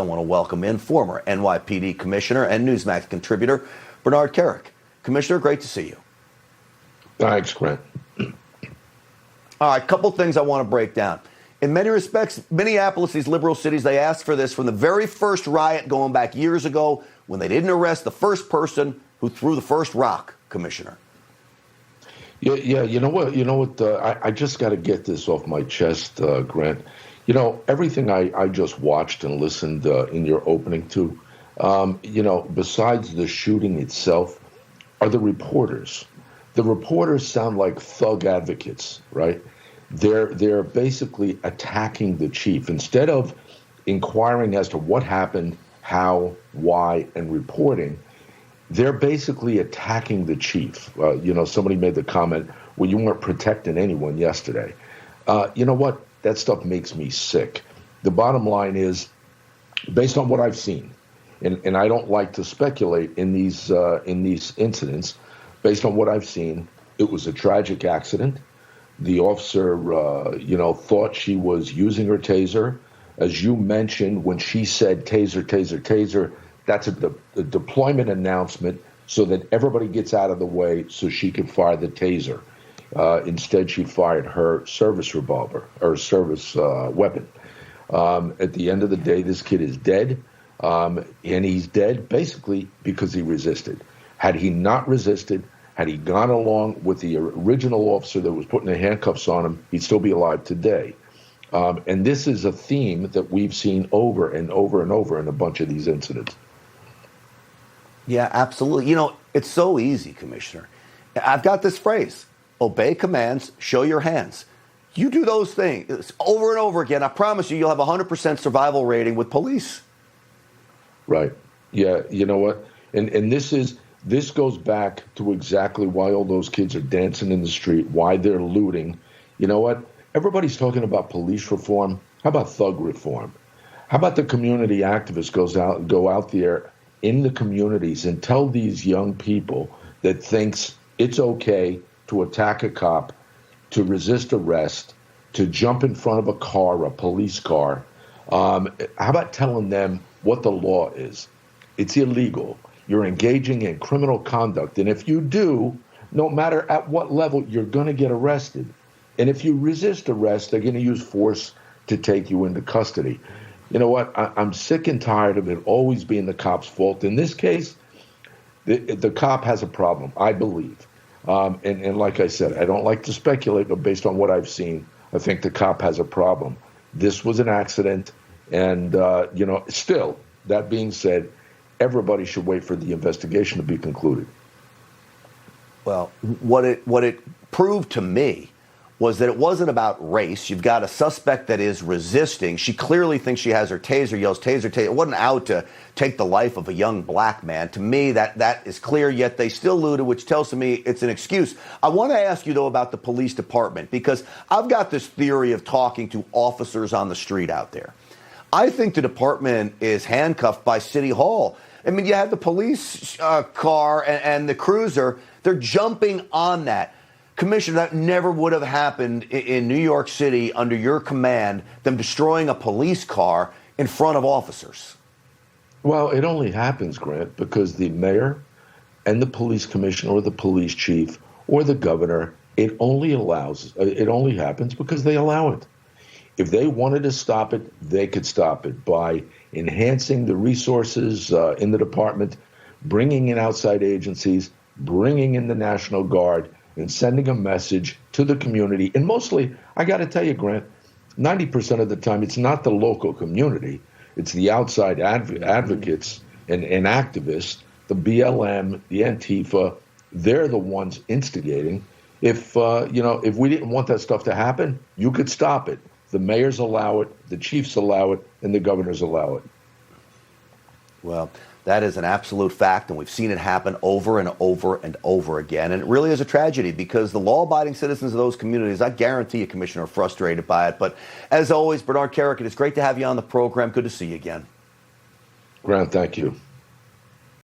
I want to welcome in former NYPD Commissioner and Newsmax contributor, Bernard Kerik. Commissioner, great to see you. Thanks, Grant. All right, couple things I want to break down. In many respects, Minneapolis, these liberal cities, they asked for this from the very first riot going back years ago when they didn't arrest the first person who threw the first rock, Commissioner. Yeah. You know what? I just got to get this off my chest, Grant. You know, everything I just watched and listened in your opening to, besides the shooting itself, are the reporters. The reporters sound like thug advocates, right? They're basically attacking the chief instead of inquiring as to what happened, how, why, and reporting. They're basically attacking the chief. Somebody made the comment, well, you weren't protecting anyone yesterday. You know what? That stuff makes me sick. The bottom line is, based on what I've seen, and I don't like to speculate in these incidents, based on what I've seen, it was a tragic accident. The officer, thought she was using her taser. As you mentioned, when she said taser, taser, taser, that's a deployment announcement so that everybody gets out of the way so she could fire the taser. Instead, she fired her service revolver or service weapon. At the end of the day, this kid is dead, and he's dead basically because he resisted. Had he not resisted, had he gone along with the original officer that was putting the handcuffs on him, he'd still be alive today. And this is a theme that we've seen over and over and over in a bunch of these incidents. Yeah, absolutely. You know, it's so easy, Commissioner. I've got this phrase, obey commands, show your hands. You do those things over and over again, I promise you'll have a 100% survival rating with police. Right. Yeah, you know what? And this goes back to exactly why all those kids are dancing in the street, why they're looting. You know what? Everybody's talking about police reform. How about thug reform? How about the community activists go out there in the communities and tell these young people that thinks it's okay to attack a cop, to resist arrest, to jump in front of a car, a police car. How about telling them what the law is? It's illegal. You're engaging in criminal conduct. And if you do, no matter at what level, you're going to get arrested. And if you resist arrest, they're going to use force to take you into custody. You know what? I'm sick and tired of it always being the cop's fault. In this case, the cop has a problem, I believe. And like I said, I don't like to speculate, but based on what I've seen, I think the cop has a problem. This was an accident. And, still, that being said, everybody should wait for the investigation to be concluded. Well, what it proved to me was that it wasn't about race. You've got a suspect that is resisting. She clearly thinks she has her taser, yells taser, taser. It wasn't out to take the life of a young black man. To me, that is clear, yet they still looted, which tells me it's an excuse. I want to ask you, though, about the police department, because I've got this theory of talking to officers on the street out there. I think the department is handcuffed by City Hall. I mean, you have the police car and the cruiser. They're jumping on that. Commissioner, that never would have happened in New York City under your command, them destroying a police car in front of officers. Well, it only happens, Grant, because the mayor and the police commissioner or the police chief or the governor, it only happens because they allow it. If they wanted to stop it, they could stop it by enhancing the resources in the department, bringing in outside agencies, bringing in the National Guard, and sending a message to the community. And mostly, I got to tell you, Grant, 90% of the time, it's not the local community. It's the outside advocates and activists, the BLM, the Antifa. They're the ones instigating. If we didn't want that stuff to happen, you could stop it. The mayors allow it, the chiefs allow it, and the governors allow it. Well, that is an absolute fact, and we've seen it happen over and over and over again. And it really is a tragedy because the law-abiding citizens of those communities, I guarantee you, Commissioner, are frustrated by it. But as always, Bernard Kerik, it is great to have you on the program. Good to see you again. Grant, thank you.